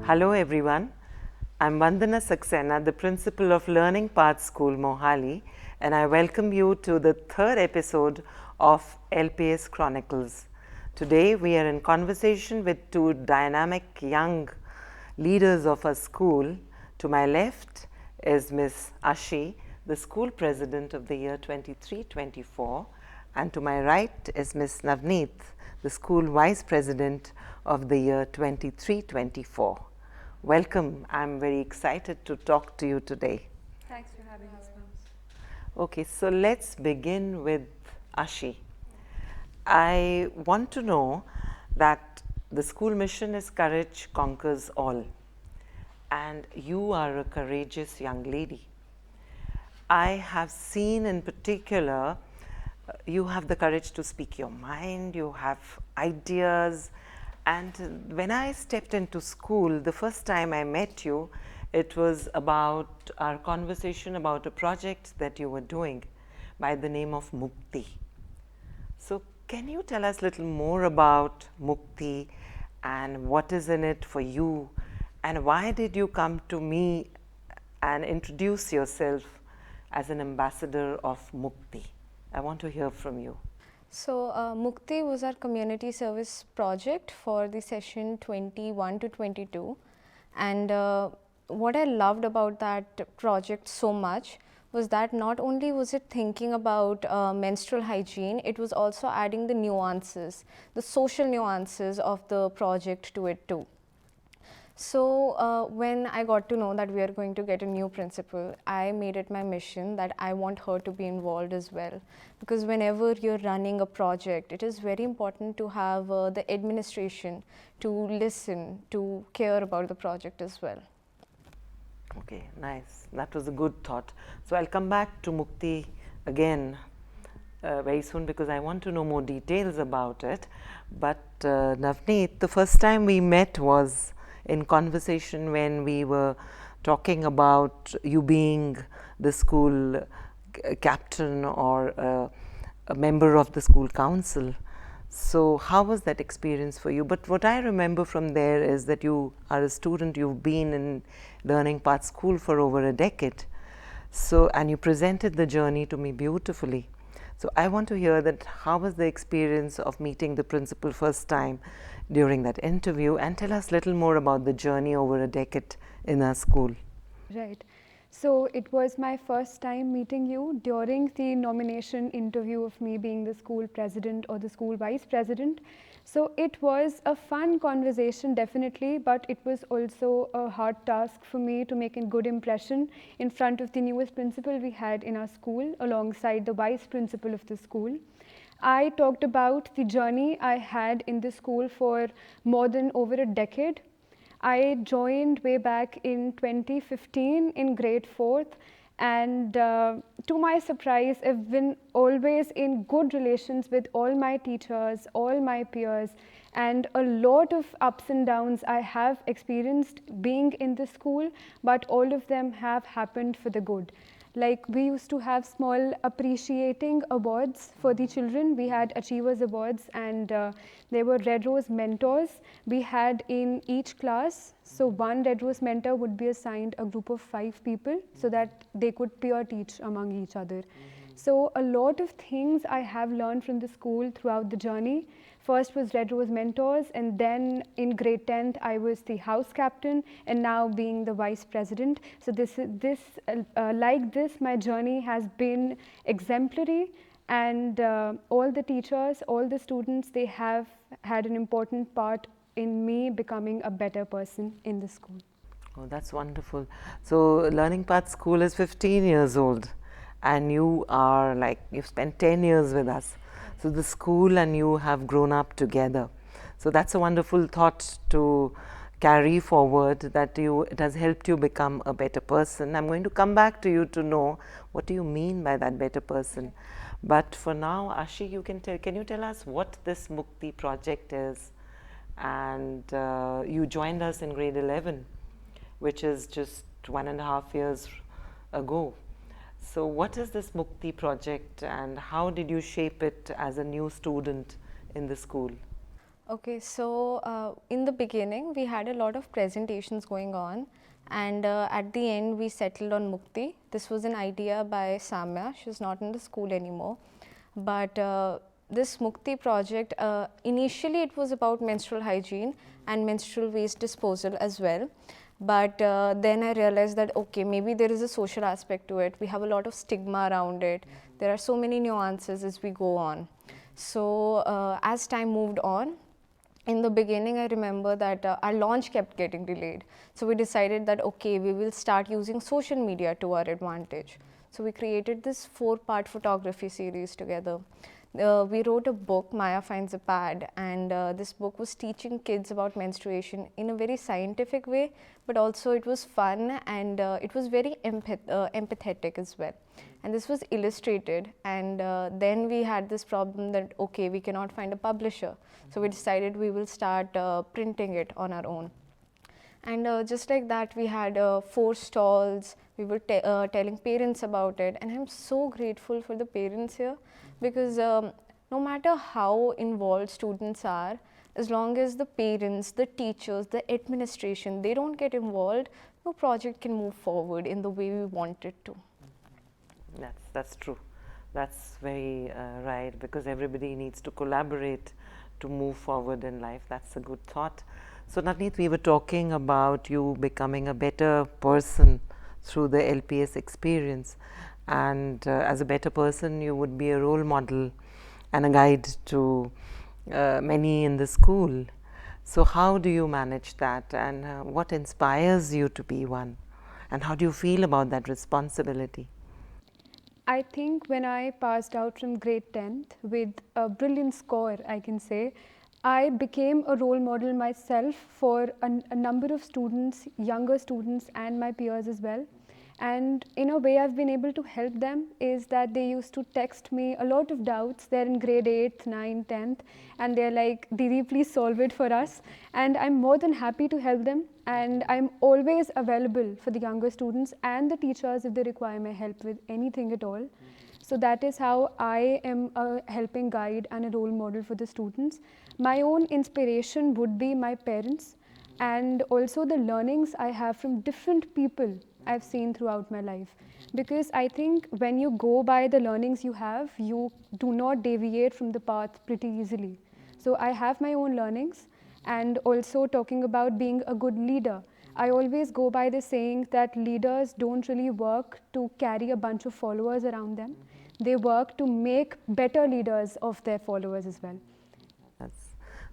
Hello everyone, I'm Vandana Saxena, the principal of Learning Path School, Mohali, and I welcome you to the third episode of LPS Chronicles. Today we are in conversation with two dynamic young leaders of our school. To my left is Ms Ashi, the school president of the year 23-24, and to my right is Ms Navneet, the school vice president of the year 23-24. Welcome. I'm very excited to talk to you today. Thanks for having us, ma'am. Okay, so let's begin with Ashi. I want to know that the school mission is Courage Conquers All, and you are a courageous young lady. I have seen in particular, you have the courage to speak your mind, you have ideas, and when I stepped into school, the first time I met you, it was about our conversation about a project that you were doing by the name of Mukti. So can you tell us a little more about Mukti and what is in it for you, and why did you come to me and introduce yourself as an ambassador of Mukti? I want to hear from you. So, Mukti was our community service project for the session 21 to 22. And what I loved about that project so much was that not only was it thinking about menstrual hygiene, it was also adding the nuances, the social nuances of the project to it too. So when I got to know that we are going to get a new principal, I made it my mission that I want her to be involved as well. Because whenever you're running a project, it is very important to have the administration to listen, to care about the project as well. Okay, nice. That was a good thought. So I'll come back to Mukti again very soon because I want to know more details about it. But Navneet, the first time we met was in conversation when we were talking about you being the school captain or a member of the school council. So how was that experience for you? But what I remember from there is that you are a student, you've been in Learning Path School for over a decade. So, and you presented the journey to me beautifully. So I want to hear that how was the experience of meeting the principal first time during that interview, and tell us a little more about the journey over a decade in our school. Right. So it was my first time meeting you during the nomination interview of me being the school president or the school vice president. So it was a fun conversation, definitely, but it was also a hard task for me to make a good impression in front of the newest principal we had in our school, alongside the vice principal of the school. I talked about the journey I had in the school for more than over a decade. I joined way back in 2015 in grade 4th, and to my surprise, I've been always in good relations with all my teachers, all my peers, and a lot of ups and downs I have experienced being in the school, but all of them have happened for the good. Like, we used to have small appreciating awards for the children. We had Achievers Awards, and there were Red Rose mentors we had in each class. So one Red Rose mentor would be assigned a group of 5 people so that they could peer teach among each other. So a lot of things I have learned from the school throughout the journey. First was Red Rose Mentors, and then in grade 10th I was the house captain, and now being the vice president. So like this, my journey has been exemplary, and all the teachers, all the students, they have had an important part in me becoming a better person in the school. Oh, that's wonderful. So Learning Path School is 15 years old, and you are like, you've spent 10 years with us. So the school and you have grown up together. So that's a wonderful thought to carry forward, that it has helped you become a better person. I'm going to come back to you to know what do you mean by that better person. But for now, Ashi, can you tell us what this Mukti project is? And you joined us in grade 11, which is just 1.5 years ago. So what is this Mukti project, and how did you shape it as a new student in the school? Okay, so in the beginning, we had a lot of presentations going on, and at the end, we settled on Mukti. This was an idea by Samya. She's not in the school anymore, but this Mukti project, initially it was about menstrual hygiene and menstrual waste disposal as well. But then I realized that okay, maybe there is a social aspect to it. We have a lot of stigma around it. There are so many nuances as we go on. So as time moved on, in the beginning, I remember that our launch kept getting delayed. So we decided that okay, we will start using social media to our advantage. So we created this 4-part photography series together. We wrote a book, Maya Finds a Pad, and this book was teaching kids about menstruation in a very scientific way, but also it was fun and it was very empathetic as well. And this was illustrated, and then we had this problem that okay, we cannot find a publisher. So we decided we will start printing it on our own. And just like that, we had 4 stalls. We were telling parents about it, and I'm so grateful for the parents here because no matter how involved students are, as long as the parents, the teachers, the administration, they don't get involved, no project can move forward in the way we want it to. That's true. That's very right, because everybody needs to collaborate to move forward in life. That's a good thought. So Navneet, we were talking about you becoming a better person through the LPS experience, and as a better person you would be a role model and a guide to many in the school. So how do you manage that, and what inspires you to be one, and how do you feel about that responsibility? I think when I passed out from grade 10th with a brilliant score, I can say, I became a role model myself for a number of students, younger students and my peers as well. And in a way I've been able to help them is that they used to text me a lot of doubts. They're in grade 8th, 9th, 10th, and they're like, Didi, please solve it for us. And I'm more than happy to help them. And I'm always available for the younger students and the teachers if they require my help with anything at all. So that is how I am a helping guide and a role model for the students. My own inspiration would be my parents and also the learnings I have from different people I've seen throughout my life. Because I think when you go by the learnings you have, you do not deviate from the path pretty easily. So I have my own learnings, and also talking about being a good leader. I always go by the saying that leaders don't really work to carry a bunch of followers around them. They work to make better leaders of their followers as well.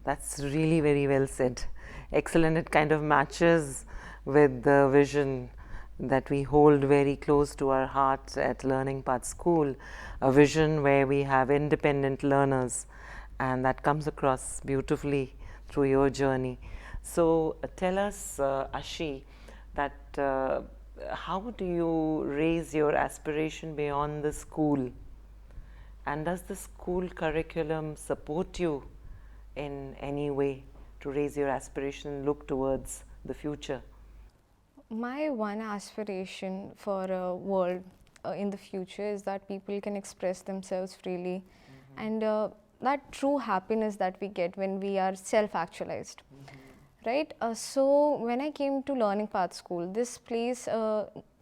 That's really very well said. Excellent. It kind of matches with the vision that we hold very close to our heart at Learning Path School, a vision where we have independent learners, and that comes across beautifully through your journey. So tell us, Ashi, that how do you raise your aspiration beyond the school, and does the school curriculum support you in any way to raise your aspiration and look towards the future? My one aspiration for a world in the future is that people can express themselves freely, and that true happiness that we get when we are self-actualized. Right? So when I came to Learning Path School, this place,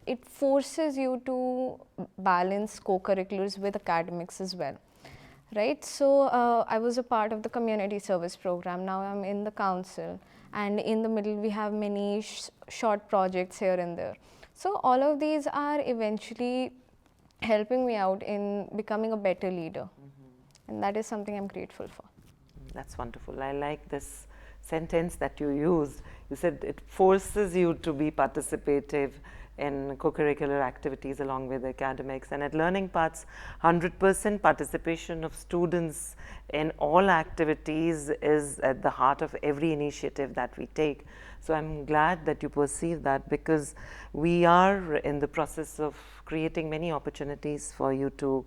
it forces you to balance co-curriculars with academics as well. Right? So I was a part of the community service program. Now I'm in the council, and in the middle we have many short projects here and there. So all of these are eventually helping me out in becoming a better leader, and that is something I'm grateful for. That's wonderful. I like this sentence that you used. You said it forces you to be participative in co-curricular activities along with academics, and at Learning Paths, 100% participation of students in all activities is at the heart of every initiative that we take. So I'm glad that you perceive that, because we are in the process of creating many opportunities for you to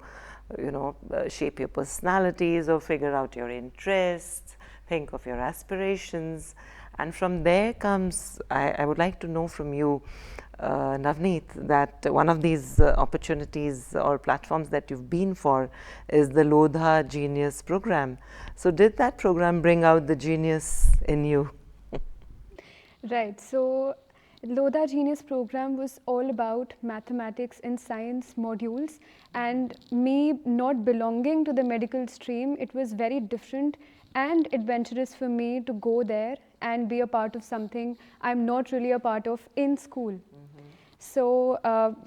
shape your personalities or figure out your interests, think of your aspirations, And from there comes, I would like to know from you, Navneet, that one of these opportunities or platforms that you've been for is the Lodha Genius program. So did that program bring out the genius in you? Right. So Lodha Genius program was all about mathematics and science modules, and me not belonging to the medical stream, it was very different and adventurous for me to go there and be a part of something I'm not really a part of in school. So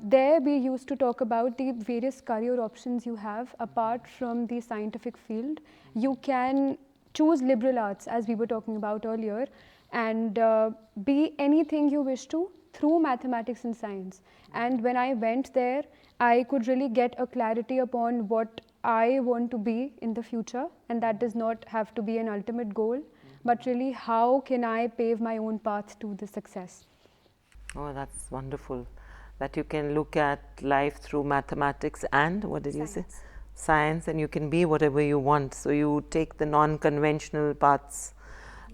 there we used to talk about the various career options you have apart from the scientific field. You can choose liberal arts, as we were talking about earlier, and be anything you wish to through mathematics and science. And when I went there, I could really get a clarity upon what I want to be in the future, and that does not have to be an ultimate goal, but really how can I pave my own path to the success. Oh, that's wonderful. That you can look at life through mathematics and, what did you say? Science, and you can be whatever you want. So you take the non-conventional paths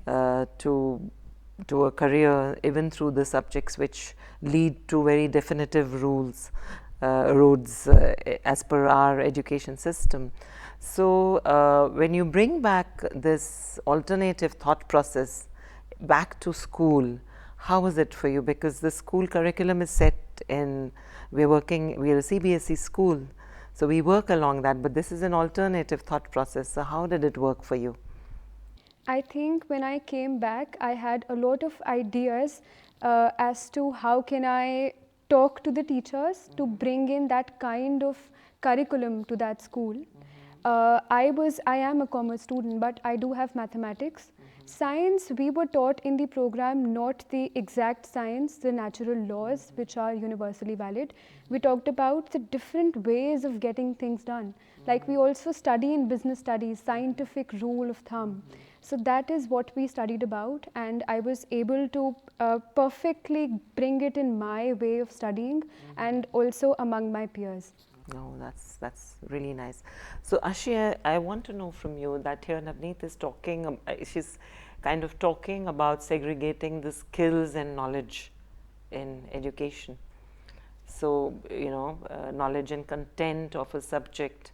to a career, even through the subjects which lead to very definitive roads as per our education system. So when you bring back this alternative thought process back to school, how was it for you? Because the school curriculum is set in, we're a CBSE school, so we work along that, but this is an alternative thought process. So how did it work for you? I think when I came back, I had a lot of ideas as to how can I talk to the teachers to bring in that kind of curriculum to that school. I am a commerce student, but I do have mathematics. Science, we were taught in the program not the exact science, the natural laws which are universally valid. We talked about the different ways of getting things done. Like we also study in business studies, scientific rule of thumb. So that is what we studied about, and I was able to perfectly bring it in my way of studying and also among my peers. No, that's really nice. So Ashi, I want to know from you that here Navneet is talking, she's kind of talking about segregating the skills and knowledge in education. So, knowledge and content of a subject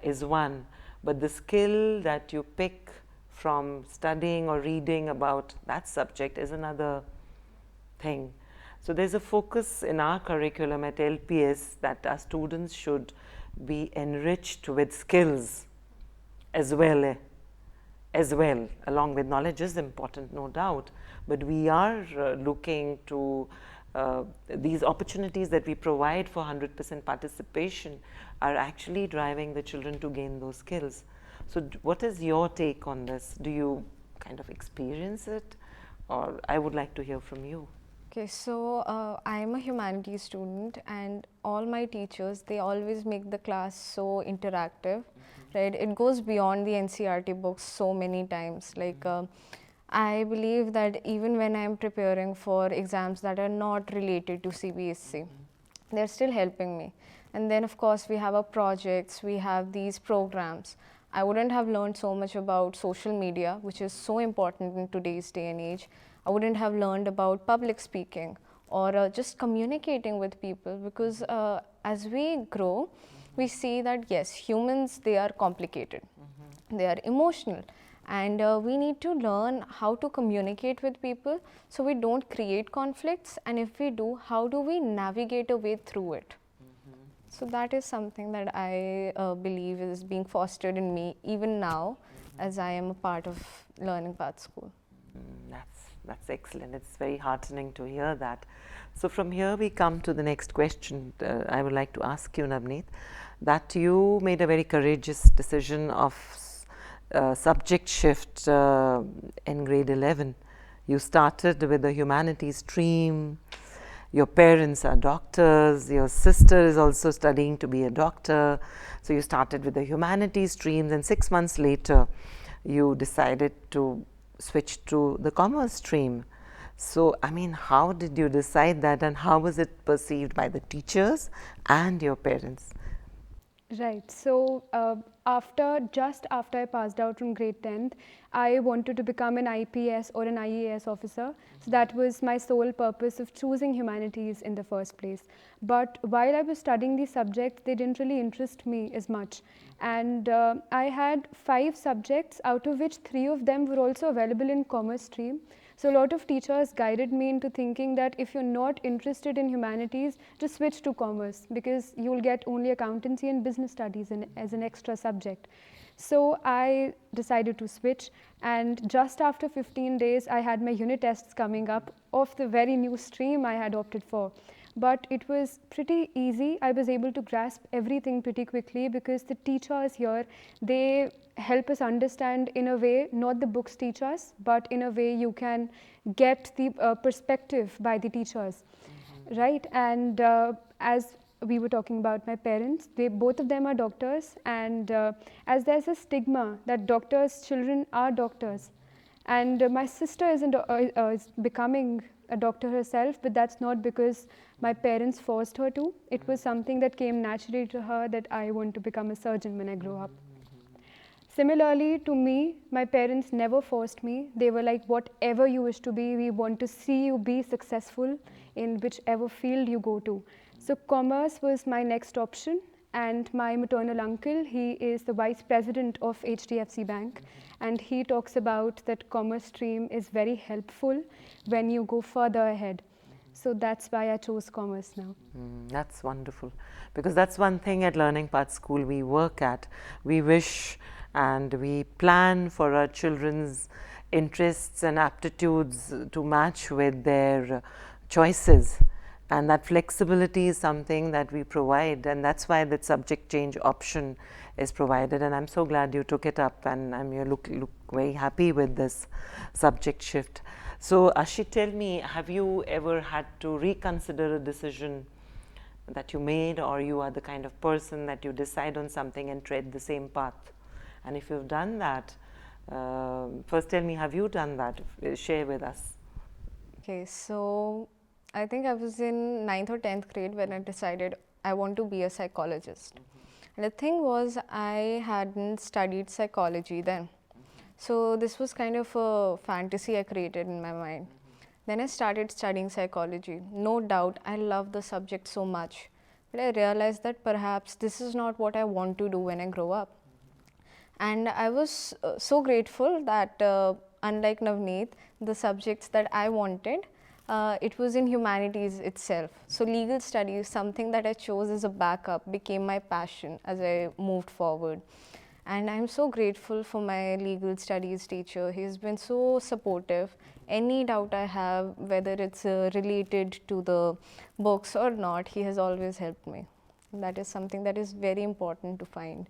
is one, but the skill that you pick from studying or reading about that subject is another thing. So there's a focus in our curriculum at LPS that our students should be enriched with skills as well, along with knowledge is important, no doubt, but we are looking to these opportunities that we provide for 100% participation are actually driving the children to gain those skills. So what is your take on this? Do you kind of experience it, or I would like to hear from you? Okay, so I am a humanities student, and all my teachers, they always make the class so interactive, right? It goes beyond the NCERT books so many times. Like I believe that even when I am preparing for exams that are not related to CBSE, they're still helping me. And then of course we have our projects, we have these programs. I wouldn't have learned so much about social media, which is so important in today's day and age. I wouldn't have learned about public speaking or just communicating with people, because as we grow, we see that yes, humans, they are complicated, they are emotional, and we need to learn how to communicate with people so we don't create conflicts, and if we do, how do we navigate a way through it? So that is something that I believe is being fostered in me even now, as I am a part of Learning Path School. That's excellent. It's very heartening to hear that. So from here we come to the next question. I would like to ask you, Navneet, that you made a very courageous decision of subject shift in grade 11. You started with the humanities stream. Your parents are doctors, your sister is also studying to be a doctor. So you started with the humanities streams, and 6 months later you decided to switch to the commerce stream. So, I mean, how did you decide that, and how was it perceived by the teachers and your parents? Right. So just after I passed out from grade 10th, I wanted to become an IPS or an IAS officer. So that was my sole purpose of choosing humanities in the first place. But while I was studying these subjects, they didn't really interest me as much. And I had 5 subjects, out of which 3 of them were also available in commerce stream. So a lot of teachers guided me into thinking that if you're not interested in humanities, just switch to commerce, because you'll get only accountancy and business studies as an extra subject. So I decided to switch, and just after 15 days I had my unit tests coming up of the very new stream I had opted for. But it was pretty easy. I was able to grasp everything pretty quickly because the teachers here, they help us understand in a way, not the books teach us, but in a way you can get the perspective by the teachers, right? And as we were talking about my parents, both of them are doctors, and as there's a stigma that doctors' children are doctors, and my sister is becoming a doctor herself, but that's not because my parents forced her to. It was something that came naturally to her, that I want to become a surgeon when I grow up. Similarly to me, my parents never forced me. They were like, whatever you wish to be, we want to see you be successful in whichever field you go to. So commerce was my next option, and my maternal uncle, he is the vice president of HDFC Bank, and he talks about that commerce stream is very helpful when you go further ahead. So that's why I chose commerce now. That's wonderful, because that's one thing at Learning Path School we work at. We wish and we plan for our children's interests and aptitudes to match with their choices, and that flexibility is something that we provide, and that's why that subject change option is provided. And I'm so glad you took it up, and you look very happy with this subject shift. So Ashi, tell me, have you ever had to reconsider a decision that you made, or you are the kind of person that you decide on something and tread the same path? And if you've done that, first tell me, have you done that? Share with us. Okay, so I think I was in 9th or 10th grade when I decided I want to be a psychologist. And the thing was, I hadn't studied psychology then. So this was kind of a fantasy I created in my mind. Then I started studying psychology. No doubt, I love the subject so much. But I realized that perhaps this is not what I want to do when I grow up. And I was so grateful that unlike Navneet, the subjects that I wanted, it was in humanities itself. So legal studies, something that I chose as a backup, became my passion as I moved forward. And I'm so grateful for my legal studies teacher. He's been so supportive. Any doubt I have, whether it's related to the books or not, he has always helped me. And that is something that is very important to find.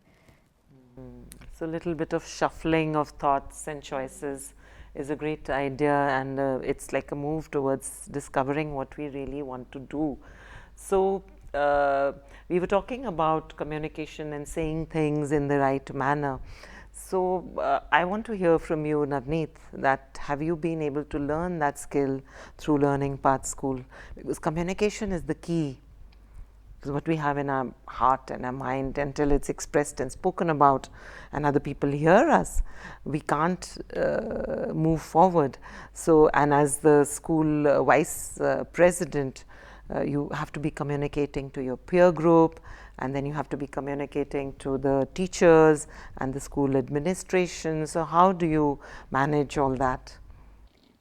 So a little bit of shuffling of thoughts and choices is a great idea, and it's like a move towards discovering what we really want to do. So we were talking about communication and saying things in the right manner. So I want to hear from you, Navneet, that have you been able to learn that skill through Learning Path School? Because communication is the key. Because what we have in our heart and our mind, until it's expressed and spoken about and other people hear us, we can't move forward. So, and as the school vice president, you have to be communicating to your peer group, and then you have to be communicating to the teachers and the school administration. So how do you manage all that?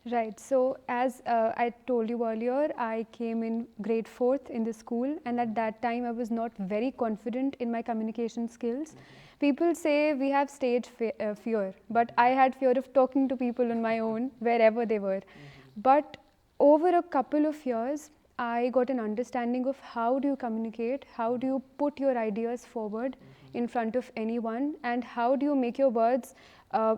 Right. So as I told you earlier, I came in grade 4th in the school, and at that time I was not very confident in my communication skills. People say we have stage fear, but I had fear of talking to people on my own wherever they were. But over a couple of years, I got an understanding of how do you communicate, how do you put your ideas forward in front of anyone, and how do you make your words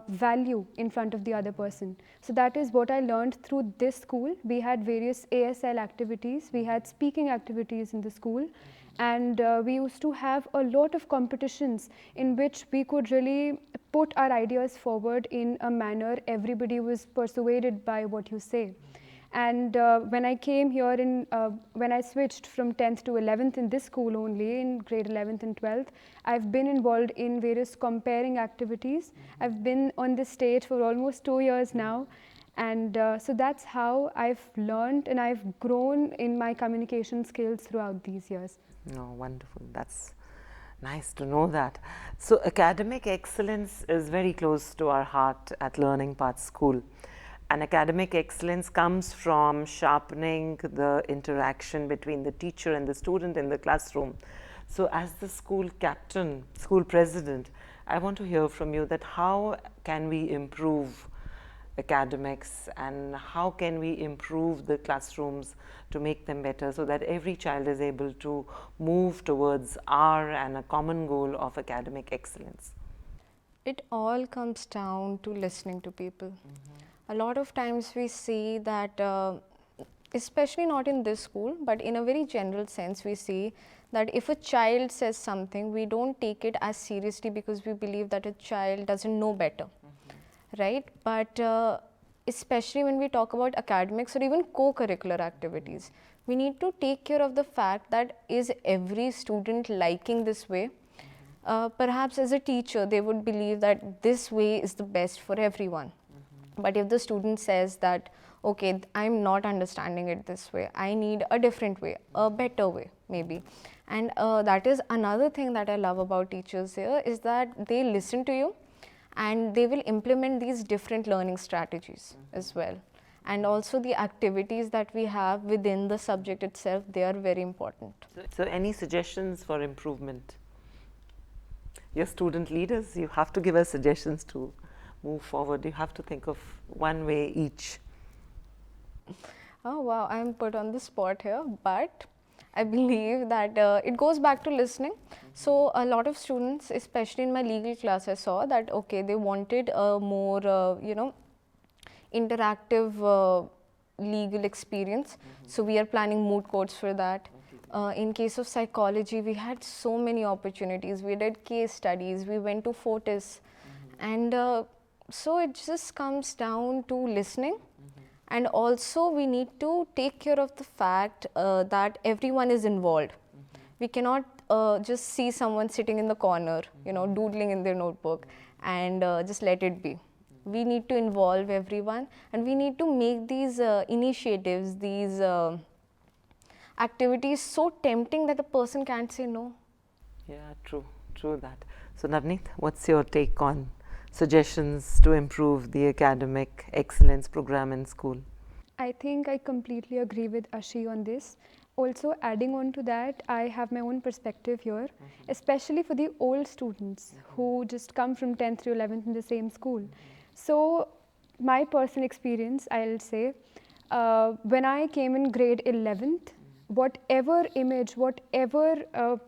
value in front of the other person. So that is what I learned through this school. We had various ASL activities, we had speaking activities in the school, and we used to have a lot of competitions in which we could really put our ideas forward in a manner everybody was persuaded by what you say. And when I came here when I switched from 10th to 11th in this school only, in grade 11th and 12th, I've been involved in various comparing activities. I've been on this stage for almost 2 years now. And so that's how I've learned and I've grown in my communication skills throughout these years. Oh, wonderful. That's nice to know that. So academic excellence is very close to our heart at Learning Path School. And academic excellence comes from sharpening the interaction between the teacher and the student in the classroom. So as the school captain, school president, I want to hear from you that how can we improve academics and how can we improve the classrooms to make them better so that every child is able to move towards our and a common goal of academic excellence? It all comes down to listening to people. A lot of times we see that, especially not in this school, but in a very general sense, we see that if a child says something, we don't take it as seriously because we believe that a child doesn't know better, right? But especially when we talk about academics or even co-curricular activities, we need to take care of the fact that is every student liking this way? Perhaps as a teacher, they would believe that this way is the best for everyone. But if the student says that, okay, I'm not understanding it this way, I need a different way, a better way maybe. And that is another thing that I love about teachers here, is that they listen to you and they will implement these different learning strategies as well. And also the activities that we have within the subject itself, they are very important. So any suggestions for improvement? Your student leaders, you have to give us suggestions to move forward. You have to think of one way each. Oh wow, I'm put on the spot here, but I believe that it goes back to listening. So a lot of students, especially in my legal class, I saw that okay, they wanted a more interactive legal experience. So we are planning moot courts for that. In case of psychology, we had so many opportunities. We did case studies, we went to Fortis, and so it just comes down to listening. And also we need to take care of the fact that everyone is involved. We cannot just see someone sitting in the corner, doodling in their notebook and just let it be. We need to involve everyone, and we need to make these initiatives, these activities so tempting that a person can't say no. Yeah, true that. So Navneet, what's your take on suggestions to improve the academic excellence program in school? I think I completely agree with Ashi on this. Also, adding on to that, I have my own perspective here, especially for the old students who just come from 10th to 11th in the same school. So, my personal experience, I'll say, when I came in grade 11th, whatever image, whatever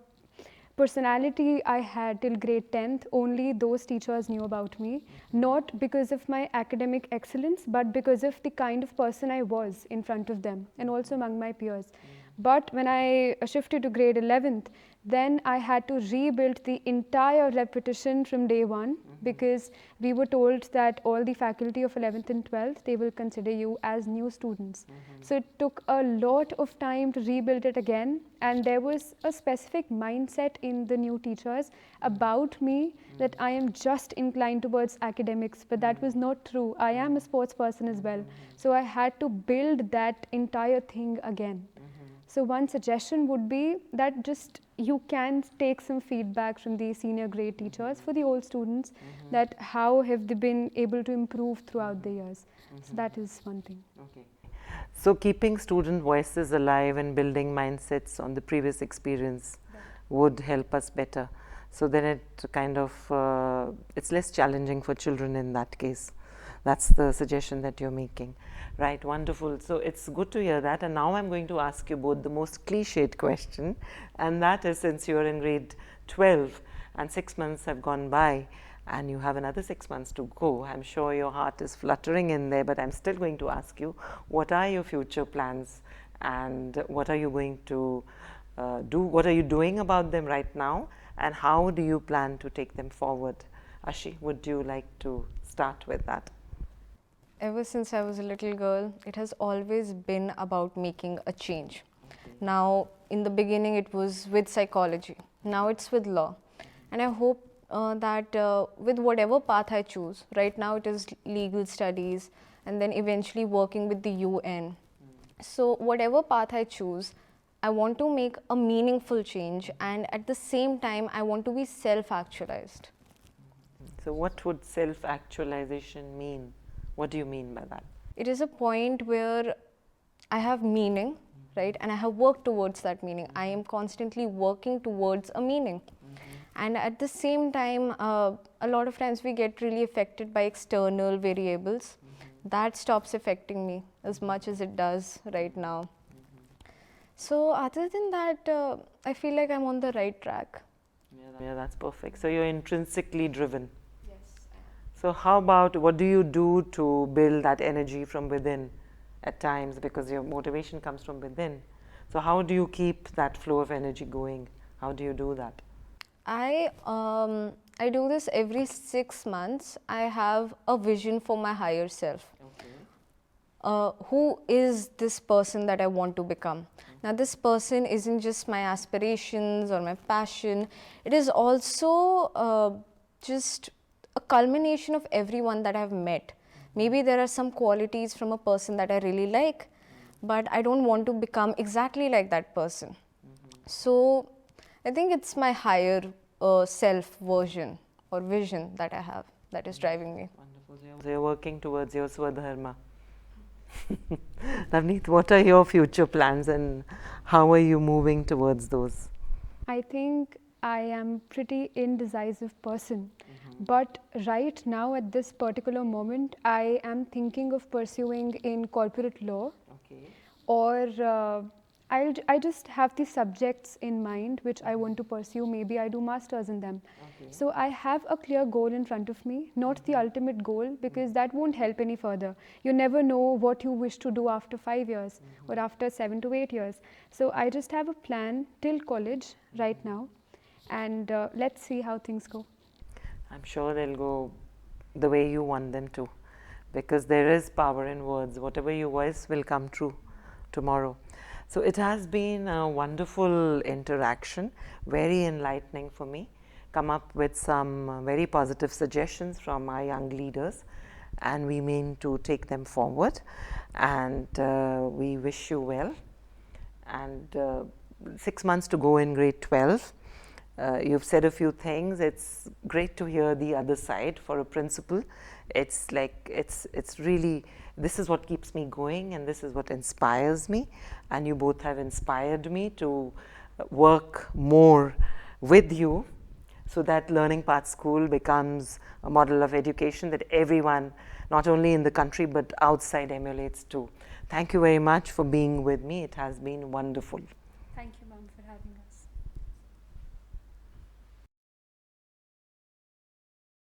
personality I had till grade 10th, only those teachers knew about me, not because of my academic excellence, but because of the kind of person I was in front of them and also among my peers. But when I shifted to grade 11th, then I had to rebuild the entire repetition from day one, because we were told that all the faculty of 11th and 12th, they will consider you as new students. So it took a lot of time to rebuild it again, and there was a specific mindset in the new teachers about me that I am just inclined towards academics, but that was not true. I am a sports person as well. So I had to build that entire thing again. So one suggestion would be that just you can take some feedback from the senior grade teachers for the old students, that how have they been able to improve throughout the years. So that is one thing. Okay. So keeping student voices alive and building mindsets on the previous experience would help us better. So then it kind of, it's less challenging for children in that case. That's the suggestion that you're making. Right, wonderful. So it's good to hear that. And now I'm going to ask you both the most cliched question, and that is, since you're in grade 12 and 6 months have gone by and you have another 6 months to go, I'm sure your heart is fluttering in there, but I'm still going to ask you, what are your future plans and what are you going to do? What are you doing about them right now, and how do you plan to take them forward? Ashi, would you like to start with that? Ever since I was a little girl, it has always been about making a change. Now, in the beginning, it was with psychology. Now it's with law. And I hope that with whatever path I choose, right now it is legal studies and then eventually working with the UN. So, whatever path I choose, I want to make a meaningful change, and at the same time, I want to be self-actualized. So what would self-actualization mean? What do you mean by that? It is a point where I have meaning, right? And I have worked towards that meaning. I am constantly working towards a meaning. And at the same time, a lot of times we get really affected by external variables. That stops affecting me as much as it does right now. So other than that, I feel like I'm on the right track. Yeah, that's perfect. So you're intrinsically driven. Yes, I am. So how about, what do you do to build that energy from within at times, because your motivation comes from within? So how do you keep that flow of energy going? How do you do that? I do this every 6 months. I have a vision for my higher self. Who is this person that I want to become? Now, this person isn't just my aspirations or my passion. It is also just a culmination of everyone that I've met. Maybe there are some qualities from a person that I really like, but I don't want to become exactly like that person. So, I think it's my higher self version or vision that I have that is driving me. Wonderful. So you're working towards your Swadharma. Navneet, what are your future plans and how are you moving towards those? I think I am pretty indecisive person, but right now at this particular moment, I am thinking of pursuing in corporate law, or I just have the subjects in mind which I want to pursue. Maybe I do masters in them. So I have a clear goal in front of me, not the ultimate goal, because that won't help any further. You never know what you wish to do after 5 years or after 7 to 8 years. So I just have a plan till college right now, and let's see how things go. I'm sure they'll go the way you want them to, because there is power in words. Whatever you voice will come true tomorrow. So it has been a wonderful interaction, very enlightening for me. Come up with some very positive suggestions from our young leaders, and we mean to take them forward, and we wish you well. And 6 months to go in grade 12. You've said a few things. It's great to hear the other side for a principal. It's like, it's really, this is what keeps me going and this is what inspires me, and you both have inspired me to work more with you, so that Learning Path School becomes a model of education that everyone, not only in the country but outside, emulates too. Thank you very much for being with me. It has been wonderful. Thank you.